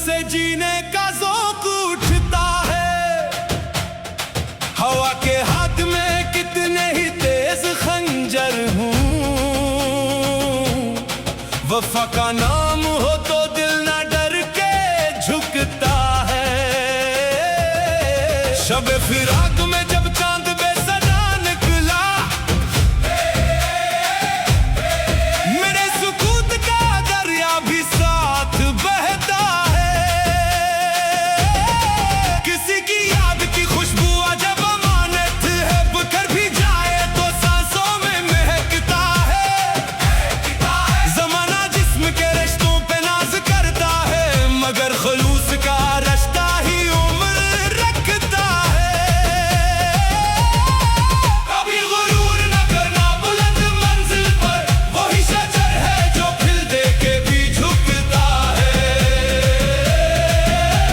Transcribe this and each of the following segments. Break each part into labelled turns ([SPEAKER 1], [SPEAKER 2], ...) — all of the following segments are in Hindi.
[SPEAKER 1] से जीने का ज़ौक़ उठता है। हवा के हाथ में कितने ही तेज खंजर हूँ, वफा का नाम हो तो दिल ना डर के झुकता है। शब फिराक में जब चांद बेसदा निकला, मेरे सुकूत का दरिया भी साथ बहता है। किसी की याद की खुशबू अजब अमानत है, बिखर भी जाए तो सांसों में महकता है। जमाना जिस्म के रिश्तों पे नाज करता है, मगर खलूस का रिश्ता ही उम्र रखता है। कभी गुरूर न करना बुलंद मंजिल पर, वही शजर है जो खिल दे के भी झुकता है।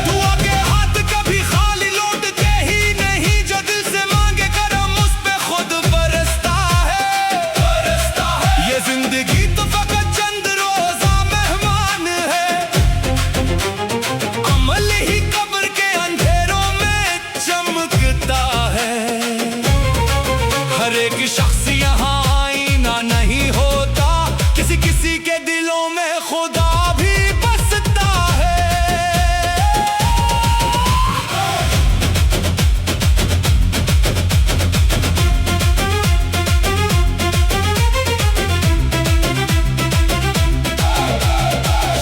[SPEAKER 1] दुआ के हाथ कभी खाली लौटते ही नहीं, जो दिल से मांगे करम उस पे खुद बरसता है। ये जिंदगी तो फकत चंद रोजा मेहमान है, अमल ही कब्र के अंधेरों में चमकता है। हर एक शख्स यहाँ आईना नहीं होता, किसी किसी के दिलों में खुदा भी बसता है।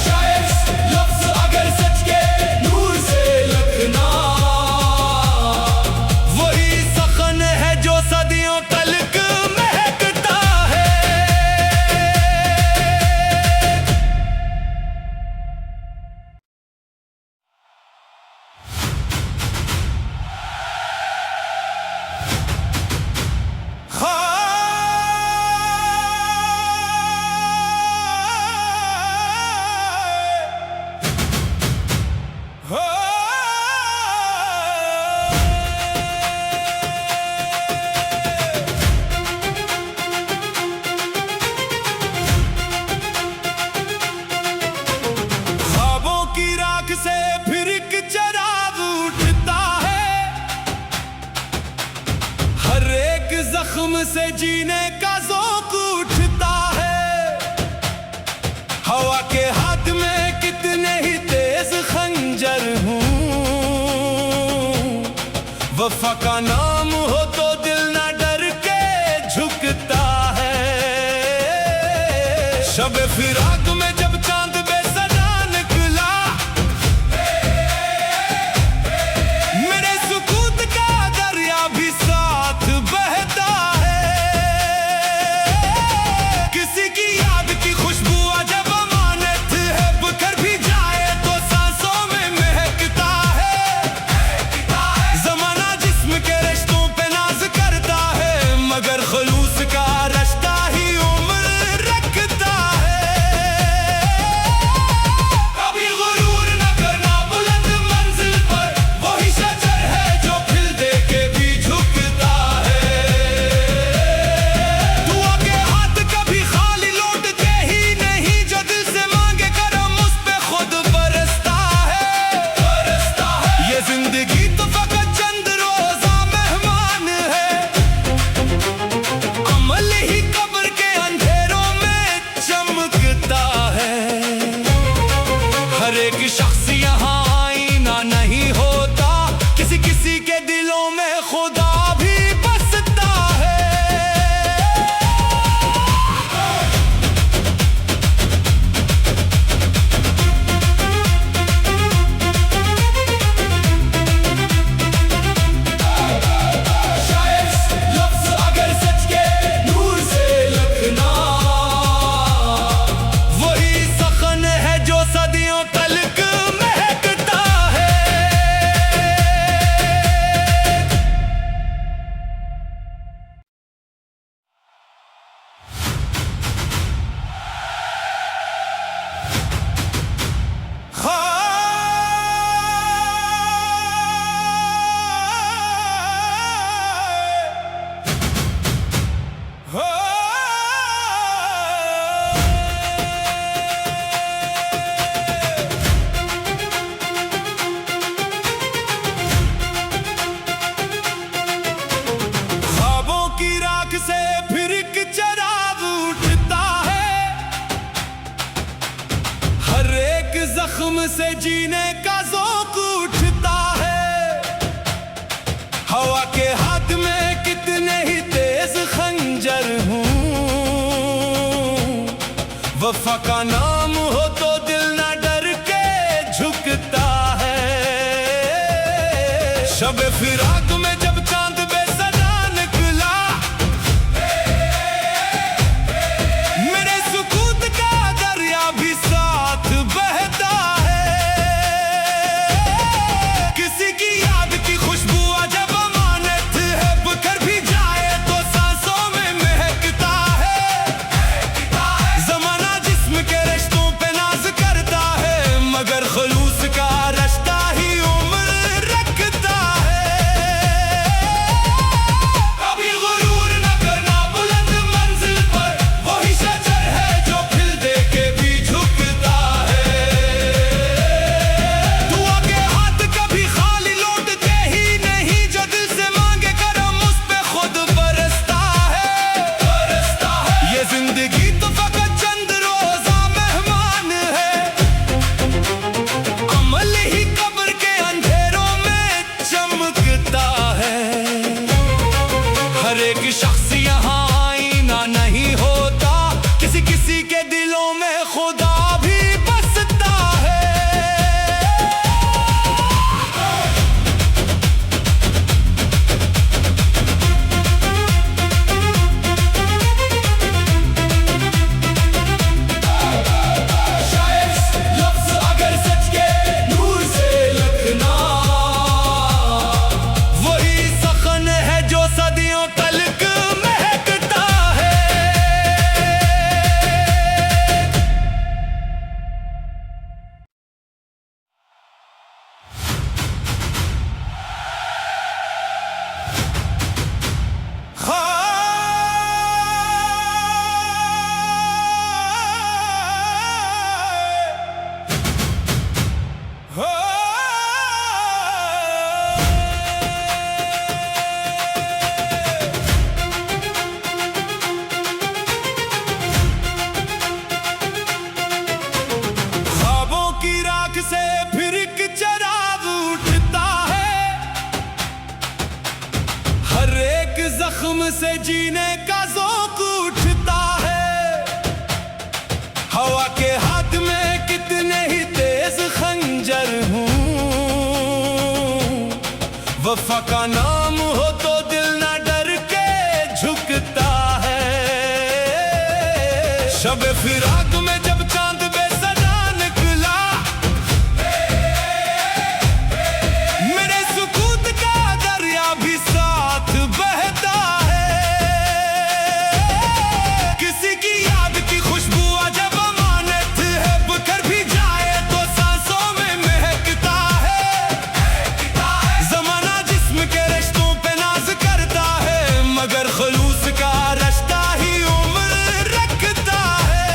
[SPEAKER 1] शायद लफ्ज़ अगर सच के नूर से लगना, वही सखन है जो सदियों तलक महकता है। ख्वाबों की राख से फिर एक चिराग उठता है, हर एक जख्म से जीने का ज़ौक़ उठता है। हवा के हाथ में कितने ही तेज खंजर हूँ, वफा का नाम हो तो दिल ना डर के झुकता है। शब फिराक में जब चांद बेसदा निकला, मेरे सुकूत का दरिया भी साथ बहता है। किसी की याद की खुशबू अजब अमानत है, बिखर भी जाए तो सांसों में महकता है। जमाना जिस्म के रिश्तों पे नाज करता है, मगर खलूस का रिश्ता ही उम्र रखता है। से फिर एक चिराग उठता है, हर एक जख्म से जीने का ज़ौक़ उठता है। हवा के हाथ में कितने ही तेज खंजर हूँ, वफा का नाम हो तो दिल ना डर के झुकता है। शब फिराक में जब चांद बेसदा निकला, मेरे सुकूत का दरिया भी साथ बहता है। किसी की याद की खुशबू अजब अमानत है, बकर भी जाए तो सांसों में महकता है। जमाना जिस्म के रिश्तों पे नाज करता है, मगर खलूस का रिश्ता ही उम्र रखता है। कभी गुरूर न करना बुलंद मंजिल पर, वही शजर है जो खिल दे के भी झुकता है। दुआ के हाथ कभी खाली लौटते ही नहीं, जो दिल से मांगे करम उस पे खुद बरसता है। ये जिंदगी तो फकत चंद रोजा मेहमान है, अमल ही कब्र के अंधेरों में चमकता है। हर एक शख्स यहाँ आईना नहीं होता, किसी किसी के दिलों में खुदा भी बसता है। शायद लफ्ज़ अगर सच के नूर से लखना, वही सखन है जो सदियों तलक महकता है। ख्वाबों की राख से फिर एक चिराग उठता है, हर एक जख्म से जीने का ज़ौक़ उठता है। हवा के हाथ में कितने ही तेज खंजर हूँ, वफा का नाम हो तो दिल ना डर के झुकता है। शब फिराक में जब चांद बेसदा निकला, मेरे सुकूत का दरिया भी साथ बहता है। किसी की याद की खुशबू अजब अमानत है, बकर भी जाए तो सांसों में महकता है। जमाना जिस्म के रिश्तों पे नाज करता है, मगर खलूस का रिश्ता ही उम्र रखता है।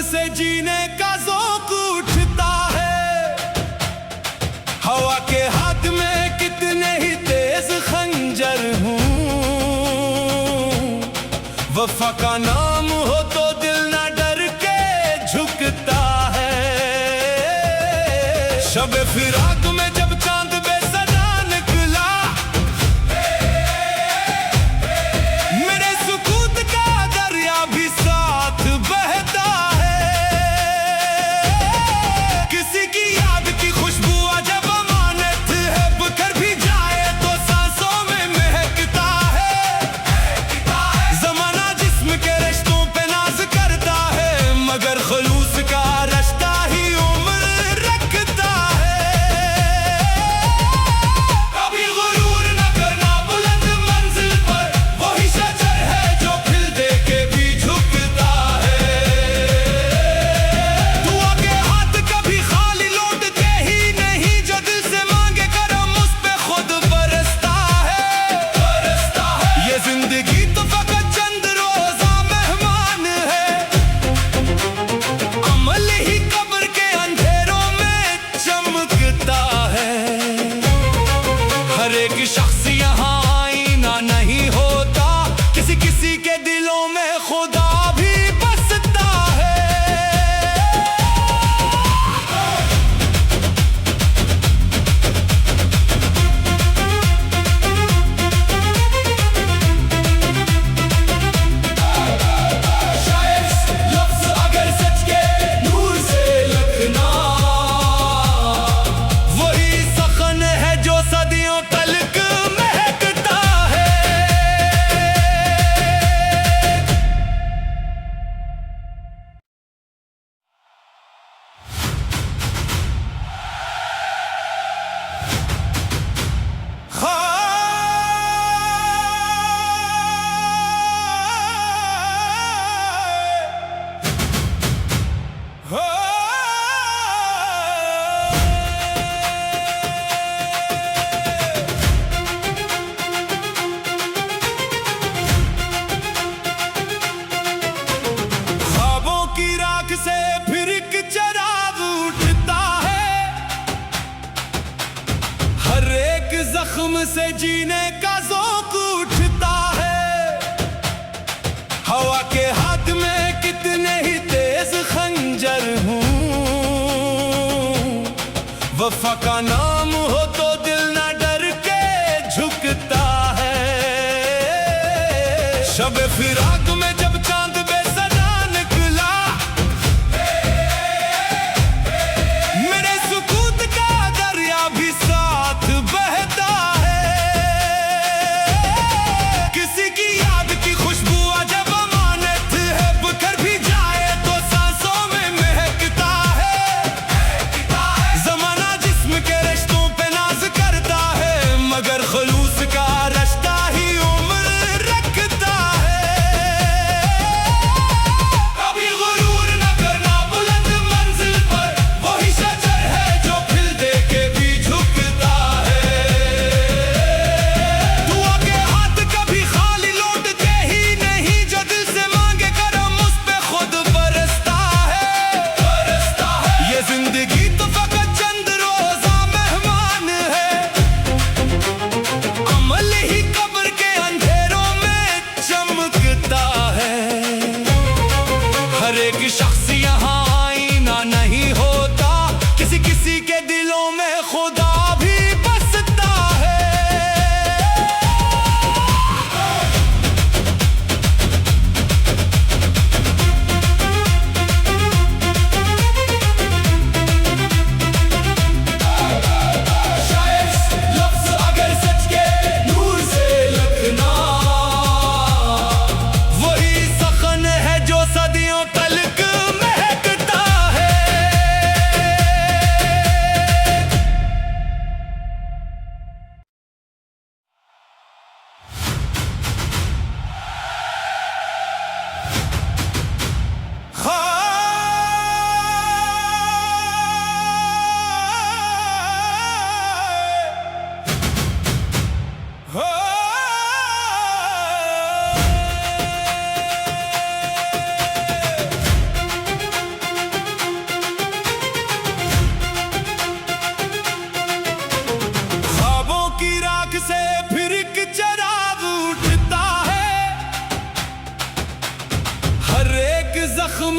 [SPEAKER 1] से जीने का ज़ौक़ उठता है। हवा के हाथ में कितने ही तेज खंजर हूँ, वफा का नाम हो तो दिल ना डर के झुकता है। शब फिराक में जब चांद बेसदा निकला, मेरे सुकूत का दरिया भी साथ बहता है। किसी की याद की खुशबू अजब अमानत है, बकर भी जाए तो सांसों में महकता है। जमाना जिस्म के रिश्तों पे नाज करता है, मगर खलूस का रिश्ता ही उम्र रखता है। कभी गुरूर न करना बुलंद मंजिल पर, वही शजर है जो खिल दे के भी झुकता है। दुआ के हाथ कभी खाली लौटते ही नहीं, जो दिल से मांगे करम उस पे खुद बरसता है। ये जिंदगी तो फकत चंद रोजा मेहमान है, अमल ही कब्र के अंधेरों में चमकता है। हर एक शख्स यहाँ आईना नहीं होता, किसी किसी के दिलों में खुदा भी बसता है। शायद लफ्ज़ अगर सच के नूर से लखना, वही सखन है जो सदियों तलक महकता है। ख्वाबों की राख से फिर एक चिराग उठता है, हर एक जख्म से जीने का ज़ौक़ उठता है। हवा के हाथ में कितने ही तेज खंजर हूँ, वफा का नाम हो तो दिल ना डर के झुकता है। शब फिराक में जब चांद बेसदा निकला, मेरे सुकूत का दरिया भी साथ बहता है। किसी की याद की खुशबू अजब अमानत है, बकर भी जाए तो सांसों में महकता है। जमाना जिस्म के रिश्तों पे नाज करता है, मगर खलूस का रिश्ता ही उम्र रखता है।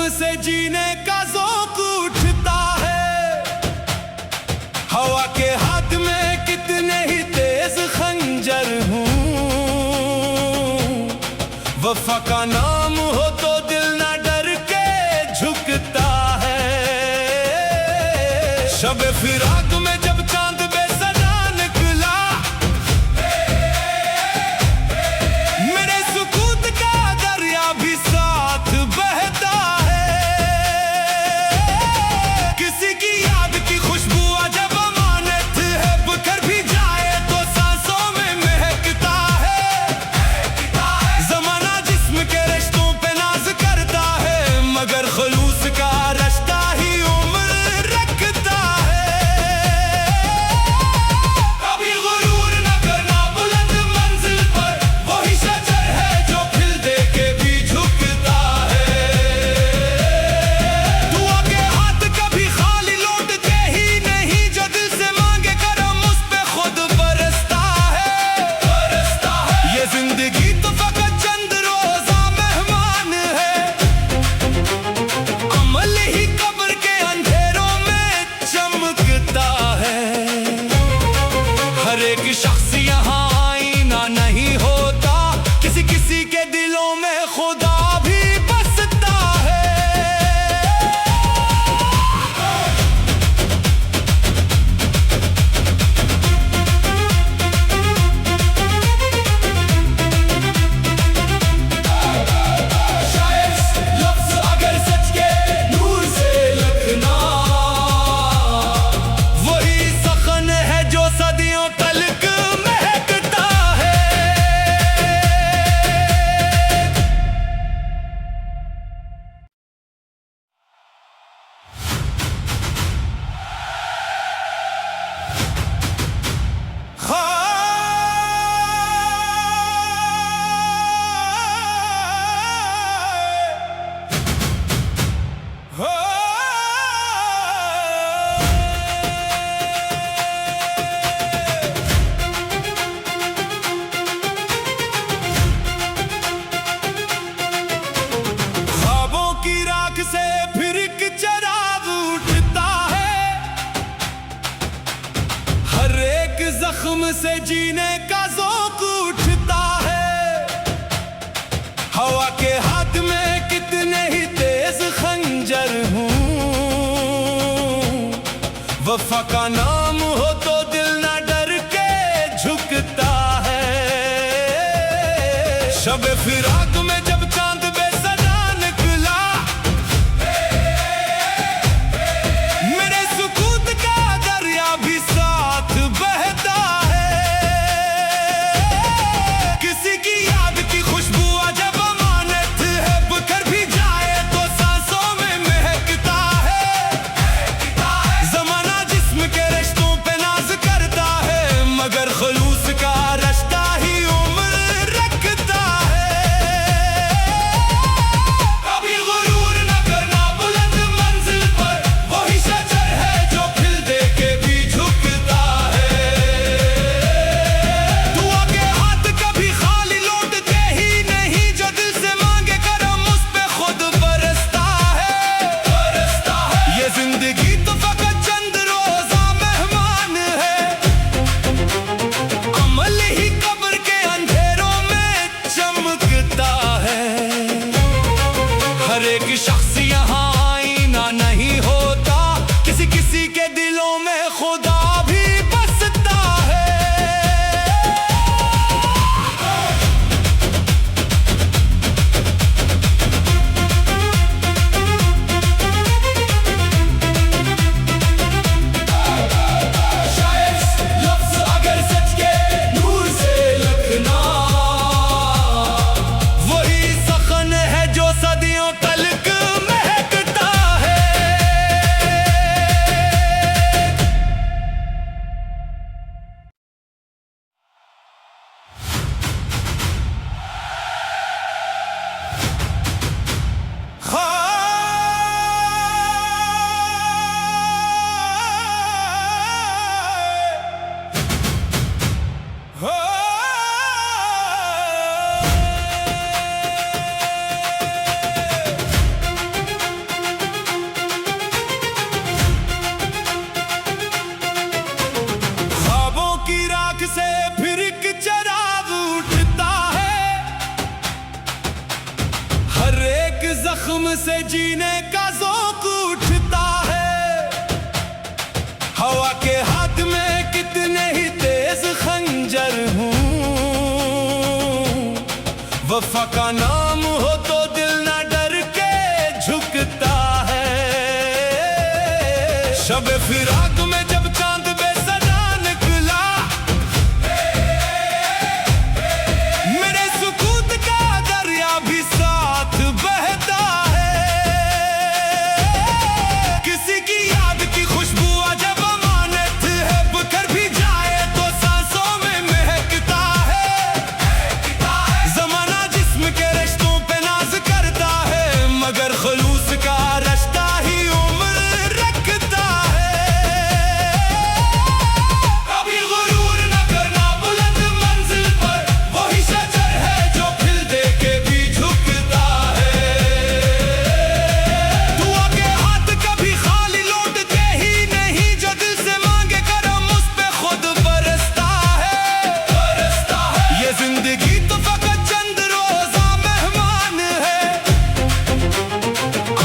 [SPEAKER 1] से जीने का ज़ौक़ उठता है। हवा के हाथ में कितने ही तेज खंजर हूँ, वफा का नाम हो तो दिल ना डर के झुकता है। शब फिराक में जब चांद बेसदा निकला, मेरे सुकूत का दरिया भी साथ बहता है। किसी की याद की खुशबू अजब अमानत है, बकर भी जाए तो सांसों में महकता है। जमाना जिस्म के रिश्तों पे नाज करता है, मगर खलूस का रिश्ता ही उम्र रखता है। कभी गुरूर न करना बुलंद मंजिल पर, वही शजर है जो खिल दे के भी झुकता है। दुआ के हाथ कभी खाली लौटते ही नहीं, जो दिल से मांगे करम उस पे खुद बरसता है। ये जिंदगी तो फकत चंद रोजा मेहमान है, अमल ही कब्र के अंधेरों में चमकता है। हर एक शख्स यहाँ आईना नहीं होता, किसी किसी के दिलों में खुदा भी बसता है। शायद लफ्ज़ अगर सच के नूर से लिखना, वही सखन है जो सदियों तलक महकता है। ख्वाबों की राख से फिर एक चिराग उठता है, हर एक जख्म से जीने का ज़ौक़ उठता है। हवा के हाथ में कितने ही तेज खंजर हूँ, वफा का नाम हो तो दिल ना डर के झुकता है। शब फिराक में जब चांद बेसदा निकला, मेरे सुकूत का दरिया भी साथ बहता है। किसी की याद की खुशबू अजब अमानत है, बकर भी जाए तो सांसों में महकता है। जमाना जिस्म के रिश्तों पे नाज करता है, मगर खलूस का रिश्ता ही उम्र रखता है। जुल्म से जीने का ज़ौक़ उठता है। हवा के हाथ में कितने ही तेज खंजर हूँ, वफा का नाम हो तो दिल ना डर के झुकता है। शब फिराक में जब चांद बेसदा निकला, मेरे सुकूत का दरिया भी साथ बहता है। किसी की याद की खुशबू अजब अमानत है, बकर भी जाए तो सांसों में महकता है। जमाना जिस्म के रिश्तों पे नाज करता है, मगर खलूस का रिश्ता ही उम्र रखता है। कभी गुरूर न करना बुलंद मंजिल पर, वही शजर है जो खिल दे के भी झुकता है। दुआ के हाथ कभी खाली लौटते ही नहीं, जो दिल से मांगे करम उस पे खुद बरसता है। ये जिंदगी तो फकत चंद रोजा मेहमान है,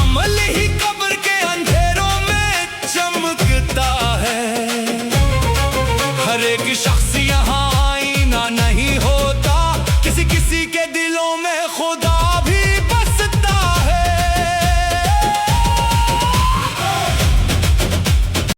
[SPEAKER 1] अमल ही कब्र के अंधेरों में चमकता है। हर एक शख्स यहाँ आईना नहीं होता, किसी किसी के दिलों में खुदा